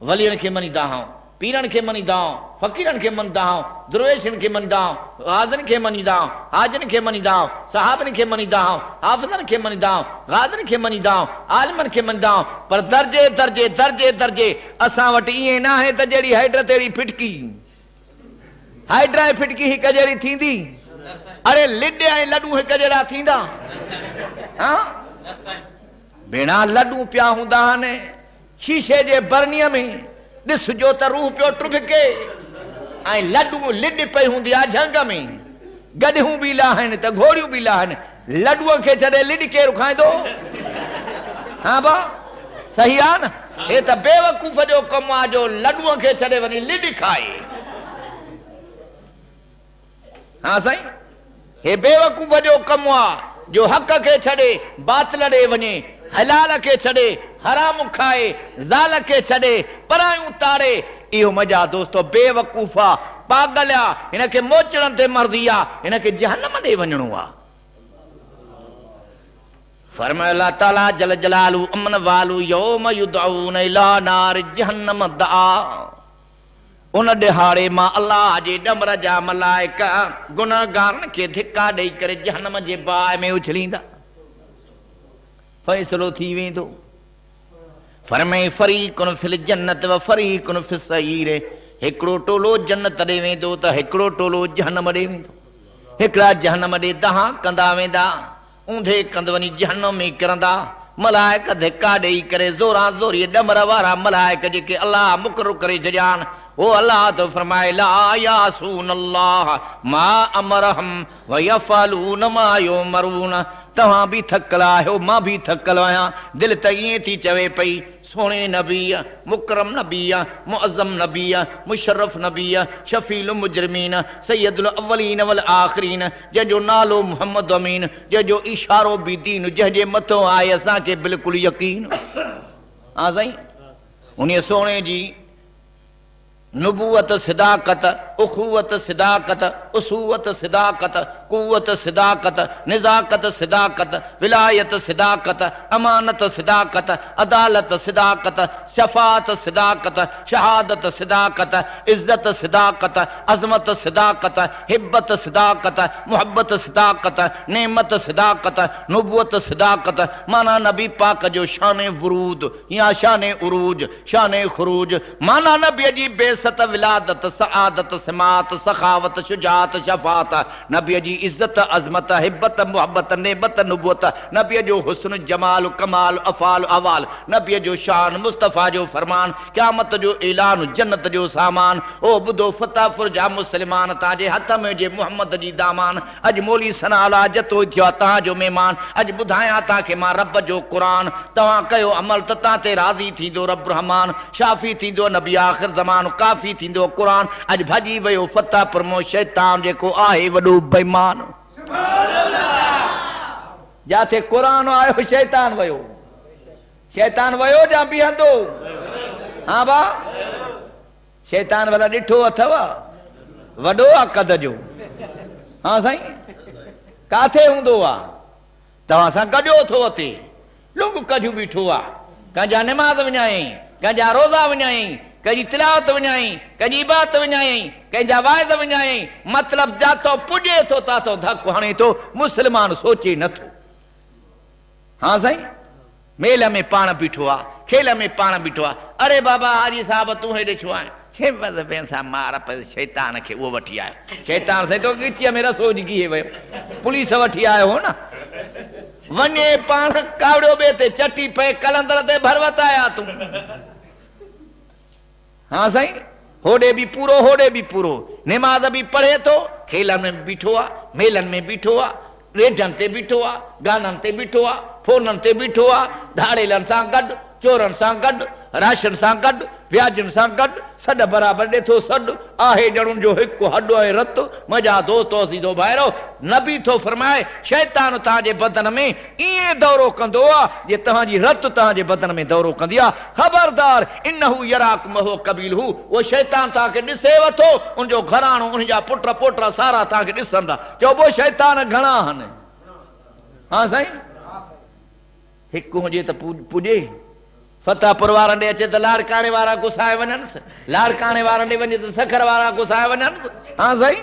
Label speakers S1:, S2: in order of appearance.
S1: वलियन के मनीदा हूं, पीरन के मनीदा हूं, फकीरन के मनीदा हूं, दुर्वेशन के मनीदा हूं, गाजन के मनीदा हूं, हाजन के मनीदा हूं, सहाबन के मनीदा हूं, हाफिजन के मनीदा हूं, गाजन के मनीदा हूं, आलिमन के मनीदा हूं। पर दर्जे दर्जे दर्जे दर्जे असां वटि ईअं न आहे त जहिड़ी हाइड्र तेड़ी फिटकी, हाइड्रा ऐं फिटकी हिक जहिड़ी थींदी? अरे लिड ऐं लॾू हिक जहिड़ा थींदा? भेणा लॾू पिया हूंदा आहिनि शीशे जे बरनीअ में, ॾिसजो त रूह पियो टुभके, ऐं लॾू लिड पई हूंदी आहे झंग में। गॾियूं बि लाहिनि त घोड़ियूं बि लाहिनि, लॾूअ खे छॾे लिड केरु खाईंदो? हा बा सही आहे न? हे त बेवकूफ़ जो कमु आहे जो लॾूअ खे छॾे वञी लिड खाए। हा साईं, हे बेवकूफ़ जो कमु आहे जो हक़ खे छॾे बातिल ॾे वञे, हलाल खे छॾे हराम खाए, ज़ाल खे छॾे परायूं तारे। इहो मज़ा दोस्तो बेवकूफ़ आहे, पागल आहे, हिन खे मोचड़नि ते मर्ज़ी आहे, हिन खे जहन्नम ॾे वञणो आहे। फरमायो अल्लाह ताला जल जलालू अमन वालू यौम युदऊन इला नार जहन्नम दआ। उन ॾिहाड़े मां अल्लाह जे ॾमर जा मलाइका गुनाहगारनि खे धिका ॾेई करे जहन्नम जे बाहि में उछलींदा। फ़ैसिलो थी वेंदो। फरमाए फरीकुन फिल जन्नत व फरीकुन फिस सईर। हिकिड़ो टोलो जन्नत ॾे वेंदो त हिकिड़ो टोलो जहन्नम ॾे वेंदो। हिकिड़ा जहन्नम ॾे दहा कंदा वेंदा, ऊंधे कंद वञी जहन्नम में किरंदा। मलाइक धिका ॾेई करे ज़ोरा ज़ोरी ॾमर वारा मलाइक जेके अल्लाह मुक़ररु करे छॾियान, ओ अल्लाह तो फरमाए ला यासून अल्लाह मा अमरहम व यफअलून मा युमरून। तव्हां बि थकल आहियो, मां बि थकल आहियां। दिलि त ईअं थी चवे पई सोणे नबी, मुकरम नबी, मुअज़्ज़म नबी, मुशर्रफ नबी, शफील मुजरिमीन, सैयदुल अव्वलीन वल आखिरीन, जंहिंजो नालो मुहम्मद अमीन, जंहिंजो इशारो बि दीन, जंहिंजे मथां आहे असांखे बिल्कुलु यकीन। हा साईं, उन सोणे जी नुबूवत सिदाकत, उखुवत सिदाकत, उसूवत सिदाकत, कुव्वत सिदाकत, निज़ाकत सिदाकत, विलायत सिदाकत, अमानत सिदाकत, अदालत सिदाकत, शफात सिदाकत, शहादत सिदाकत, इज्जत सिदाकत, अज़मत सिदाकत, हिब्बत सिदाकत, मुहब्बत सिदाकत, नेमत सिदाकत, नुबूवत सिदाकत। माना नबी पाक जो शान वरूद या शान उरूज, शान खुरूज। माना नबी जी बेसत, विलादत, सआदत, सिमात, सखावत, शुजात, शफात। नबी जी इज्जत, अज़मत, हिब्बत, मुहब्बत, नेमत, नुबूवत। नबी जो हुस्न, जमाल, कमाल, अफ़ाल, अवाल। नबी जो शान, मुस्तफ़ा जो फरमान, क़यामत जो ऐलान, जन्नत जो सामान। ओ बुधो फताफुर जा मुस्लमान, ताजे हथ में जे मोहम्मद जी दामान। अज मोली सनाला जतो थियो ताजो मेहमान। अज बुधाया ताके मां रब जो कुरान। तवा कयो अमल त ता ते राज़ी थींदो रब रहमान। शाफी थींदो नबी आखिर ज़मान, काफ़ी थींदो कुरान। अज भजी वयो फतापुर मो शैतान जेको आहे वॾो बेईमान। जाते कुरान आयो शैतान वयो। शैतान वयो जा बीहंदो? हाँ बा, शैतान भला ॾिठो अथव? वॾो आहे कद जो। हाँ साईं, काथे हूंदो आहे? तव्हां सां गॾियो थो अचे, लुंग कजू बीठो आहे। कंहिंजा निमाज़ विञायई, कंहिंजा रोज़ा विञायई, कंहिंजी तिलावत विञाई, कंहिंजी इबादत विञायई, कंहिंजा वाइद विञायई। मतिलब जातो पुॼे थो तातो धक हणे थो, मुस्लमान सोचे नथो। हाँ साईं, मेल में पाण बीठो आहे, खेल में पाण बीठो आहे। अरे बाबा हाजी साहब तूं हेॾे छो आहे? छे बस पैसा मार पर शैतान खे उहो वठी आयो। शैतान से तो गिचीअ में रसो गिए वियो, पुलिस वठी आयो हो न। वञे पाण कावड़ियो ॿिए ते चटी पए कलंदर ते भरवत आया तूं। हाँ साईं, होॾे बि पूरो, होॾे बि पूरो। निमाज़ बि पढ़े थो, खेलनि में बीठो आहे, मेलनि में बीठो आहे, रेडनि ते बीठो आहे, गाननि ते बीठो आहे, फोननि ते बीठो आहे, धाड़ेलनि सां गॾु, चोरनि सां गॾु, राशन सां गॾु, व्याजनि सां गॾु। सॾ बराबरि ॾिठो सॾु आहे ॼणुनि जो हिकु हॾु ऐं रत। मज़ा दोस्तो सीधो भाइरो नबी थो फरमाए शैतान तव्हांजे बदन में ईअं दौरो कंदो आहे जे तव्हांजी रत तव्हांजे बदन में दौरो कंदी आहे। ख़बरदार, इन्नहू यराकुम हुव क़बीलहू। उहो शैतान तव्हांखे ॾिसे वठो, उनजो घराणो, उनजा पुट पोटा सारा तव्हांखे ॾिसंदा। चइबो शैतान घणा आहिनि? हा साईं, हिकु हुजे त पुॼे। फतेहपुर वारनि ॾे अचे त लाड़काणे वारा गुसाए वञनि, लाड़काणे वारनि ॾे वञे त सखर वारा गुसाए वञनि। हाँ साईं।